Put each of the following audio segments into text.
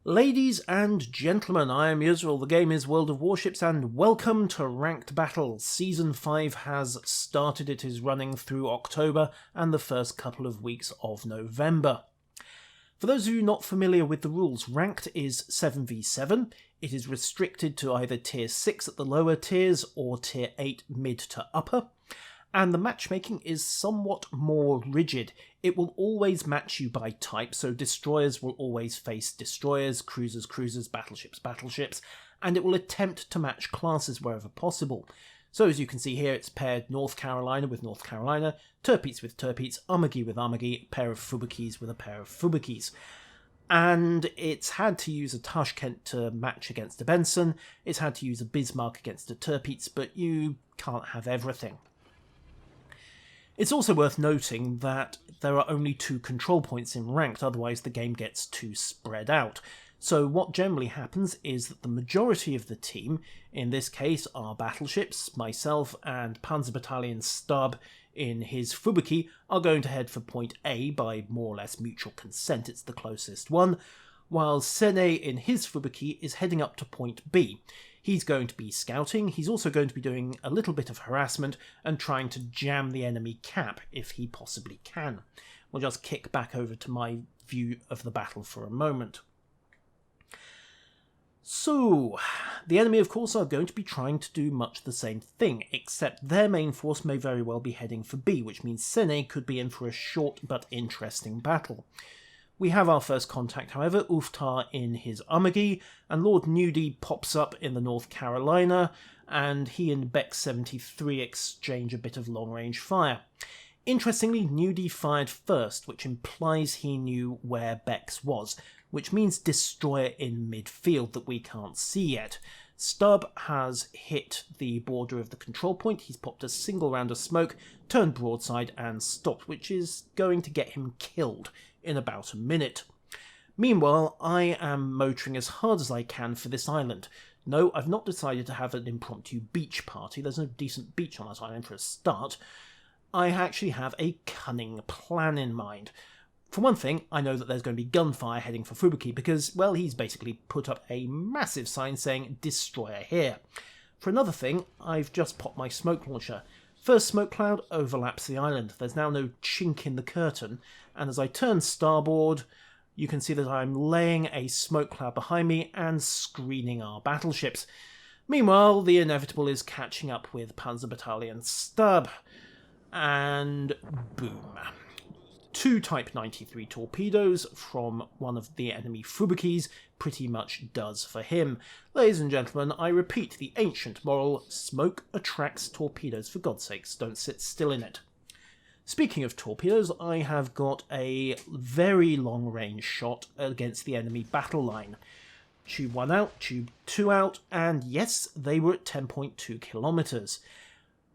Ladies and gentlemen, I am Yusril, the game is World of Warships, and welcome to Ranked Battles. Season 5 has started, it is running through October and the first couple of weeks of November. For those of you not familiar with the rules, Ranked is 7v7. It is restricted to either Tier 6 at the lower tiers or Tier 8 mid to upper. And the matchmaking is somewhat more rigid. It will always match you by type, so destroyers will always face destroyers, cruisers, cruisers, battleships, and it will attempt to match classes wherever possible. So as you can see here, it's paired North Carolina with North Carolina, Tirpitz with Tirpitz, Amagi with Amagi, a pair of Fubikis with a pair of Fubikis. And it's had to use a Tashkent to match against a Benson, it's had to use a Bismarck against a Tirpitz, but you can't have everything. It's also worth noting that there are only 2 control points in Ranked, otherwise the game gets too spread out. So what generally happens is that the majority of the team, in this case our battleships, myself and Panzer Battalion Stab in his Fubiki, are going to head for point A by more or less mutual consent, it's the closest one, while Sene in his Fubiki is heading up to point B. He's going to be scouting, he's also going to be doing a little bit of harassment and trying to jam the enemy cap if he possibly can. We'll just kick back over to my view of the battle for a moment. So, the enemy of course are going to be trying to do much the same thing, except their main force may very well be heading for B, which means Sene could be in for a short but interesting battle. We have our first contact, however, Uftar in his Amagi, and Lord Nudie pops up in the North Carolina, and he and Beck 73 exchange a bit of long-range fire. Interestingly, Nudie fired first, which implies he knew where Beck's was, which means destroyer in midfield that we can't see yet. Stub has hit the border of the control point, he's popped a single round of smoke, turned broadside and stopped, which is going to get him killed in about a minute. Meanwhile, I am motoring as hard as I can for this island. No, I've not decided to have an impromptu beach party, there's no decent beach on that island for a start. I actually have a cunning plan in mind. For one thing, I know that there's going to be gunfire heading for Fubiki because, well, he's basically put up a massive sign saying, "Destroyer here." For another thing, I've just popped my smoke launcher. First smoke cloud overlaps the island. There's now no chink in the curtain, and as I turn starboard, you can see that I'm laying a smoke cloud behind me and screening our battleships. Meanwhile, the inevitable is catching up with Panzer Battalion Stab, and boom. 2 Type 93 torpedoes from one of the enemy Fubikis pretty much does for him. Ladies and gentlemen, I repeat the ancient moral, smoke attracts torpedoes, for God's sakes, don't sit still in it. Speaking of torpedoes, I have got a very long-range shot against the enemy battle line. Tube 1 out, Tube 2 out, and yes, they were at 10.2 kilometers.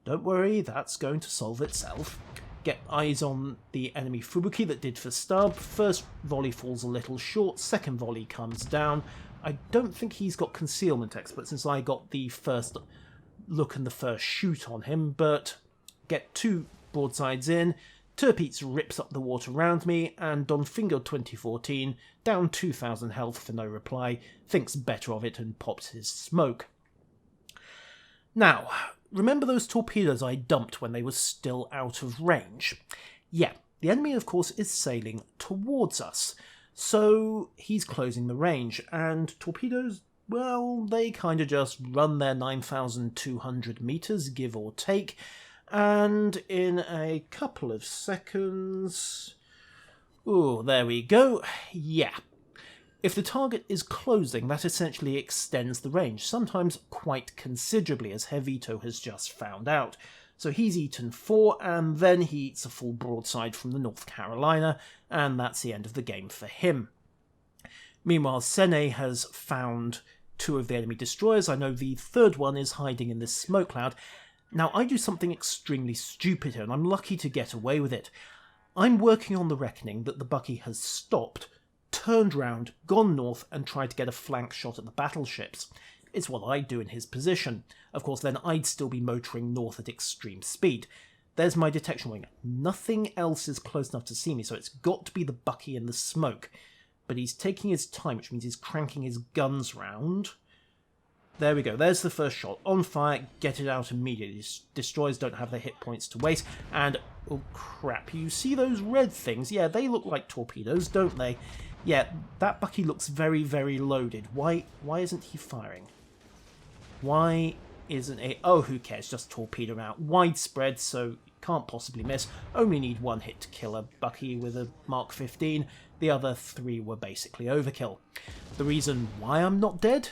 Don't worry, that's going to solve itself. Get eyes on the enemy Fubuki that did for Stub. First volley falls a little short, second volley comes down. I don't think he's got concealment expert since I got the first look and the first shoot on him, but get 2 broadsides in, Tirpitz rips up the water around me, and Donfingo 2014, down 2,000 health for no reply, thinks better of it and pops his smoke. Now, remember those torpedoes I dumped when they were still out of range? Yeah, the enemy of course is sailing towards us, so he's closing the range, and torpedoes, well, they kind of just run their 9,200 meters, give or take, and in a couple of seconds... Ooh, there we go. Yeah. If the target is closing, that essentially extends the range, sometimes quite considerably, as Hevito has just found out. So he's eaten 4, and then he eats a full broadside from the North Carolina, and that's the end of the game for him. Meanwhile, Sene has found 2 of the enemy destroyers. I know the third one is hiding in this smoke cloud. Now, I do something extremely stupid here, and I'm lucky to get away with it. I'm working on the reckoning that the Bucky has stopped, turned round, gone north, and tried to get a flank shot at the battleships. It's what I'd do in his position. Of course, then I'd still be motoring north at extreme speed. There's my detection wing. Nothing else is close enough to see me, so it's got to be the Bucky in the smoke. but he's taking his time, which means he's cranking his guns round. There we go. There's the first shot. On fire, get it out immediately. Destroyers don't have their hit points to waste. And, oh crap, you see those red things? Yeah, they look like torpedoes, don't they? Yeah, that Bucky looks very, very loaded. Why isn't he firing? Why isn't it? Oh, who cares? Just torpedo out. Widespread, so can't possibly miss. Only need one hit to kill a Bucky with a Mark 15. The other 3 were basically overkill. The reason why I'm not dead?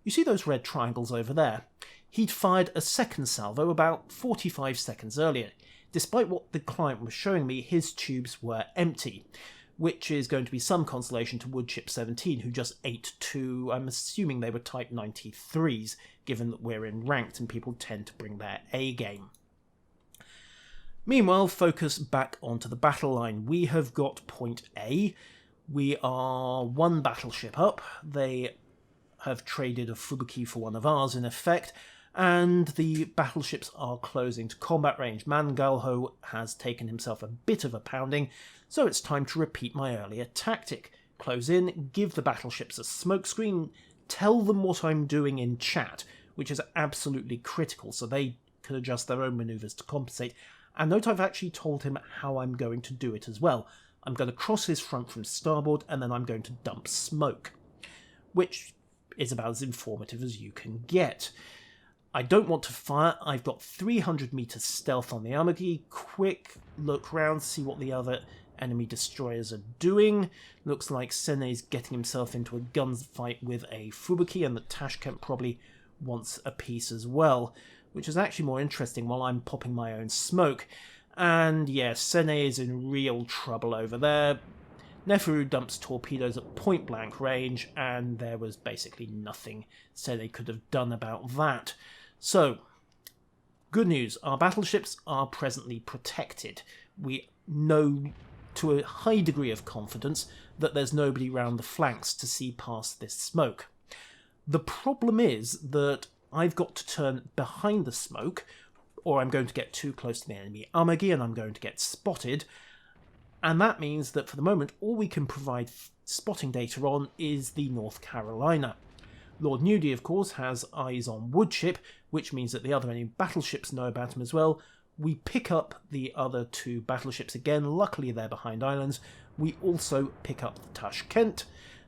You see those red triangles over there? He'd fired a second salvo about 45 seconds earlier. Despite what the client was showing me, his tubes were empty, which is going to be some consolation to Woodship 17, who just ate 2, I'm assuming they were Type 93s, given that we're in ranked and people tend to bring their A game. Meanwhile, focus back onto the battle line. We have got point A. We are 1 battleship up. They have traded a Fubuki for one of ours in effect, and the battleships are closing to combat range. Mangalho has taken himself a bit of a pounding, so it's time to repeat my earlier tactic. Close in, give the battleships a smokescreen, tell them what I'm doing in chat, which is absolutely critical, so they can adjust their own manoeuvres to compensate. And note I've actually told him how I'm going to do it as well. I'm going to cross his front from starboard, and then I'm going to dump smoke, which is about as informative as you can get. I don't want to fire. I've got 300 meters stealth on the Amagi. Quick look round, see what the other enemy destroyers are doing. Looks like Sene's getting himself into a gunfight with a Fubuki, and that Tashkent probably wants a piece as well, which is actually more interesting while I'm popping my own smoke. And yeah, Sene is in real trouble over there. Neferu dumps torpedoes at point-blank range, and there was basically nothing Sene could have done about that. So, good news, our battleships are presently protected. We know to a high degree of confidence that there's nobody round the flanks to see past this smoke. The problem is that I've got to turn behind the smoke, or I'm going to get too close to the enemy Amagi and I'm going to get spotted. And that means that for the moment, all we can provide spotting data on is the North Carolina. Lord Nudie, of course, has eyes on Woodship, which means that the other enemy battleships know about him as well. We pick up the other 2 battleships again. Luckily, they're behind islands. We also pick up the Tashkent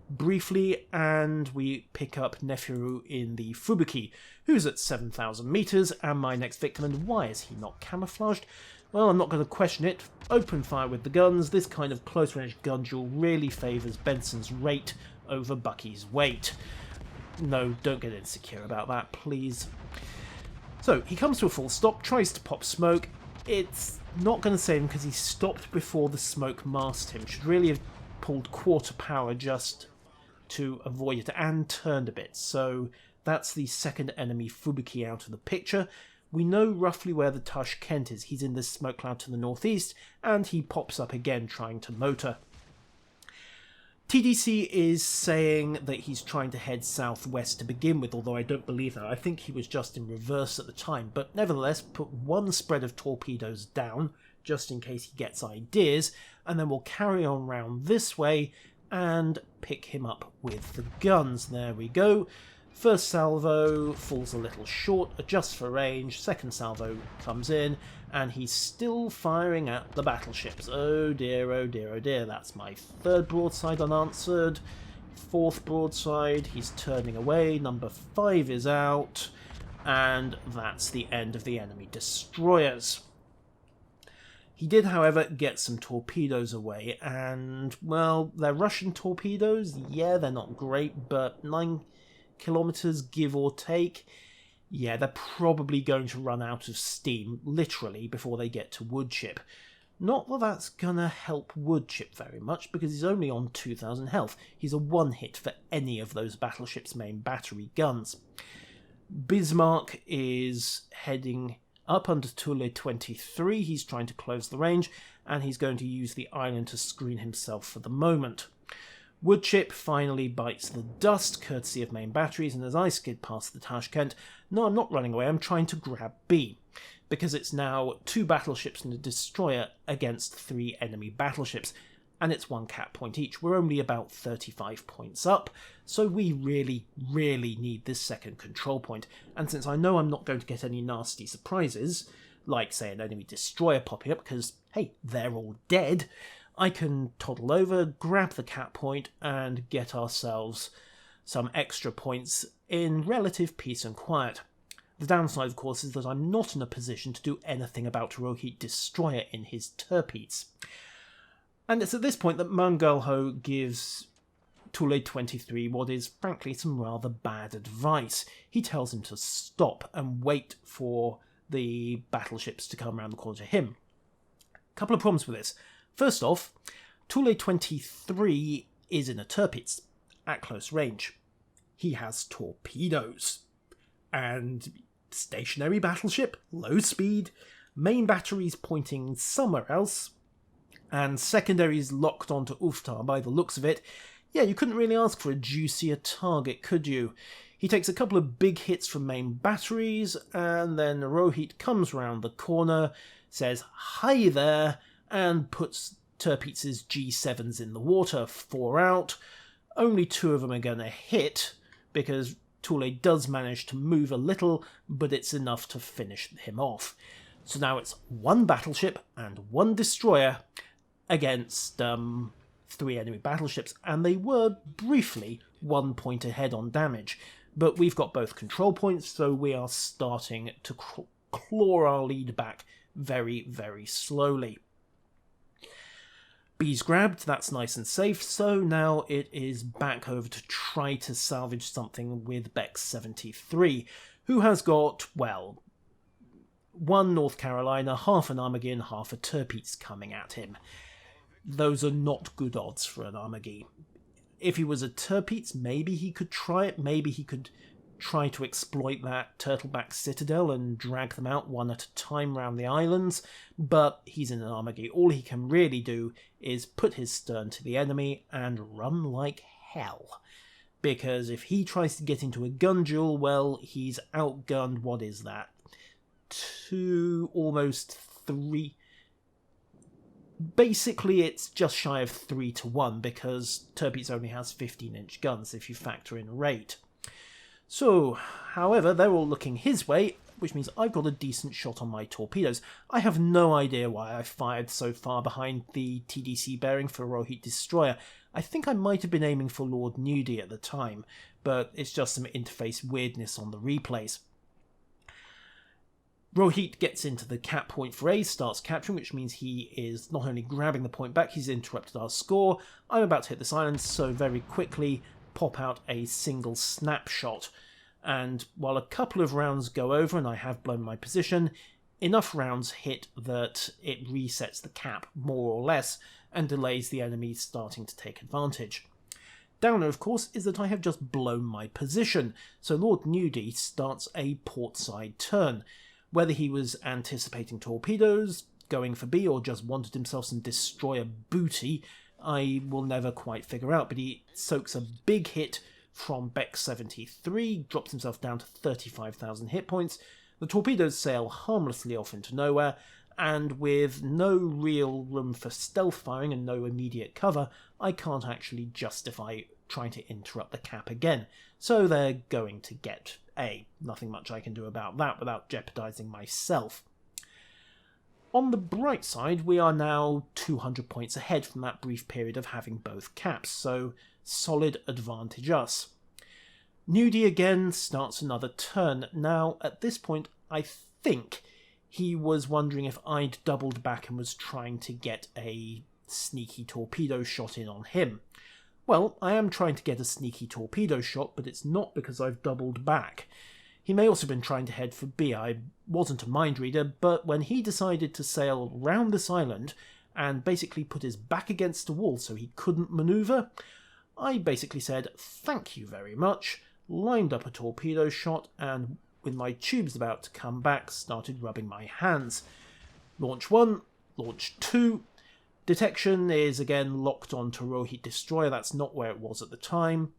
briefly, and we pick up Neferu in the Fubuki, who's at 7,000 meters, and my next victim. And why is he not camouflaged? Well, I'm not going to question it. Open fire with the guns. This kind of close-range gun duel really favours Benson's rate over Bucky's weight. No, don't get insecure about that, please. So, he comes to a full stop, tries to pop smoke. It's not going to save him because he stopped before the smoke masked him. Should really have pulled quarter power just to avoid it, and turned a bit. So, that's the second enemy Fubuki out of the picture. We know roughly where the Tashkent is. He's in this smoke cloud to the northeast, and he pops up again trying to motor. TDC is saying that he's trying to head southwest to begin with, although I don't believe that. I think he was just in reverse at the time, but nevertheless, put 1 spread of torpedoes down, just in case he gets ideas, and then we'll carry on round this way and pick him up with the guns. There we go. First salvo falls a little short, adjusts for range, second salvo comes in, and he's still firing at the battleships. Oh dear, oh dear, oh dear, that's my 3rd broadside unanswered. 4th broadside, he's turning away, number 5 is out, and that's the end of the enemy destroyers. He did, however, get some torpedoes away, and, well, they're Russian torpedoes. Yeah, they're not great, but 9 kilometers, give or take. Yeah, they're probably going to run out of steam, literally, before they get to Woodship. Not that that's gonna help Woodship very much, because he's only on 2,000 health. He's a 1-hit for any of those battleships' main battery guns. Bismarck is heading up under Tule 23. He's trying to close the range, and he's going to use the island to screen himself for the moment. Woodship finally bites the dust, courtesy of main batteries, and as I skid past the Tashkent, no, I'm not running away, I'm trying to grab B, because it's now 2 battleships and a destroyer against 3 enemy battleships. and it's 1 cap point each. We're only about 35 points up, so we really, really need this second control point. And since I know I'm not going to get any nasty surprises, like, say, an enemy destroyer popping up, because, hey, they're all dead, I can toddle over, grab the cap point, and get ourselves some extra points in relative peace and quiet. The downside, of course, is that I'm not in a position to do anything about Rohit Destroyer in his Terpetes. And it's at this point that Mangalho gives Tule 23 what is, frankly, some rather bad advice. He tells him to stop and wait for the battleships to come around the corner to him. A couple of problems with this. First off, Tule 23 is in a Terpetes at close range. He has torpedoes and stationary battleship, low speed, main batteries pointing somewhere else, and secondaries locked onto Uftar by the looks of it. Yeah, you couldn't really ask for a juicier target, could you? He takes a couple of big hits from main batteries, and then Rohit comes round the corner, says, "Hi there," and puts Terpetes' G7s in the water, 4 out. Only 2 of them are going to hit, because Tule does manage to move a little, but it's enough to finish him off. So now it's 1 battleship and 1 destroyer against 3 enemy battleships, and they were briefly 1 point ahead on damage. But we've got both control points, so we are starting to claw our lead back very, very slowly. B's grabbed, that's nice and safe, so now it is back over to try to salvage something with Bex 73, who has got, well, 1 North Carolina, half an Armageddon, half a Terpetes coming at him. Those are not good odds for an Armageddon. If he was a Terpetes, maybe he could try it, maybe he could try to exploit that Turtleback Citadel and drag them out one at a time round the islands, but he's in an Armageddon. All he can really do is put his stern to the enemy and run like hell. Because if he tries to get into a gun duel, well, he's outgunned, what is that? 2, almost 3. Basically, it's just shy of 3 to 1, because Terpetes only has 15-inch guns if you factor in rate. So, however, they're all looking his way, which means I've got a decent shot on my torpedoes. I have no idea why I fired so far behind the TDC bearing for Rohit Destroyer. I think I might have been aiming for Lord Nudie at the time, but it's just some interface weirdness on the replays. Rohit gets into the cap point for A, starts capturing, which means he is not only grabbing the point back, he's interrupted our score. I'm about to hit this island, so very quickly pop out a single snapshot. And while a couple of rounds go over and I have blown my position, enough rounds hit that it resets the cap, more or less, and delays the enemy starting to take advantage. Downer, of course, is that I have just blown my position, so Lord Nudie starts a portside turn. Whether he was anticipating torpedoes, going for B, or just wanted himself some destroyer booty, I will never quite figure out, but he soaks a big hit from Bex 73, drops himself down to 35,000 hit points. The torpedoes sail harmlessly off into nowhere, and with no real room for stealth firing and no immediate cover, I can't actually justify trying to interrupt the cap again. So they're going to get A. Nothing much I can do about that without jeopardising myself. On the bright side, we are now 200 points ahead from that brief period of having both caps, so solid advantage us. Nudie again starts another turn. Now, at this point, I think he was wondering if I'd doubled back and was trying to get a sneaky torpedo shot in on him. Well, I am trying to get a sneaky torpedo shot, but it's not because I've doubled back. He may also have been trying to head for B. I wasn't a mind reader, but when he decided to sail round this island and basically put his back against a wall so he couldn't manoeuvre, I basically said, "Thank you very much," lined up a torpedo shot, and with my tubes about to come back, started rubbing my hands. Launch 1, launch 2. Detection is again locked onto Rohit Destroyer, that's not where it was at the time.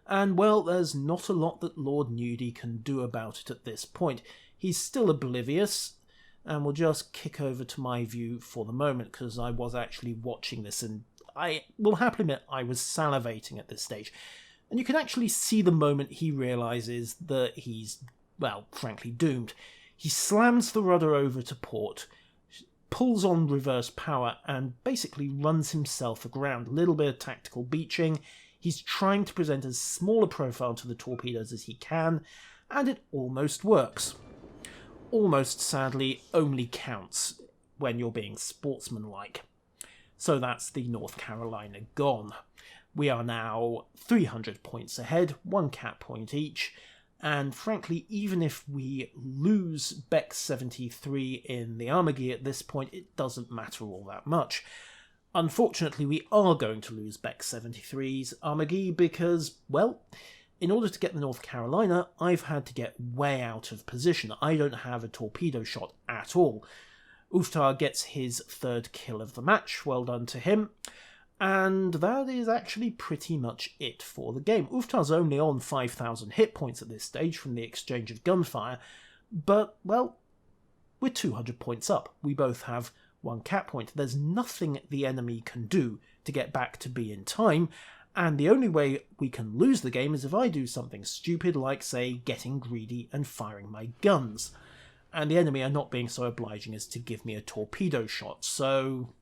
And, well, there's not a lot that Lord Nudie can do about it at this point. He's still oblivious. and we'll just kick over to my view for the moment because I was actually watching this, and I will happily admit I was salivating at this stage. And you can actually see the moment he realises that he's, well, frankly doomed. He slams the rudder over to port, pulls on reverse power, and basically runs himself aground. A little bit of tactical beaching. He's trying to present as small a profile to the torpedoes as he can, and it almost works. Almost, sadly, only counts when you're being sportsmanlike. So that's the North Carolina gone. We are now 300 points ahead, 1 cat point each, and frankly, even if we lose Beck 73 in the Armagie at this point, it doesn't matter all that much. Unfortunately, we are going to lose Beck 73's Armagie because, well, in order to get the North Carolina, I've had to get way out of position. I don't have a torpedo shot at all. Uftar gets his 3rd kill of the match, well done to him. And that is actually pretty much it for the game. Uftar's only on 5,000 hit points at this stage from the exchange of gunfire, but, well, we're 200 points up. We both have 1 cat point. There's nothing the enemy can do to get back to B in time, and the only way we can lose the game is if I do something stupid like, say, getting greedy and firing my guns. And the enemy are not being so obliging as to give me a torpedo shot, so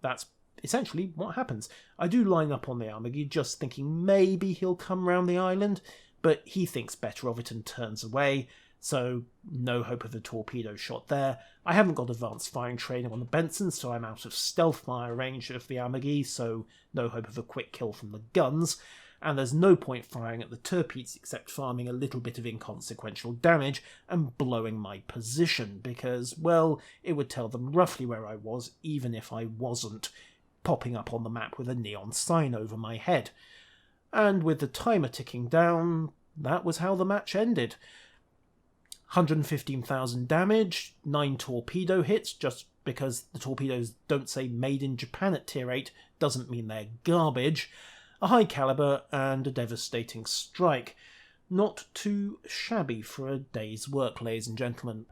that's essentially what happens. I do line up on the Armagie just thinking maybe he'll come round the island, but he thinks better of it and turns away, so no hope of a torpedo shot there. I haven't got advanced firing training on the Benson, so I'm out of stealth fire range of the Armagie, so no hope of a quick kill from the guns, and there's no point firing at the torpedoes except farming a little bit of inconsequential damage and blowing my position, because, well, it would tell them roughly where I was, even if I wasn't popping up on the map with a neon sign over my head. And with the timer ticking down, that was how the match ended. 115,000 damage, 9 torpedo hits. Just because the torpedoes don't say made in Japan at tier 8 doesn't mean they're garbage. A high caliber and a devastating strike. Not too shabby for a day's work, ladies and gentlemen.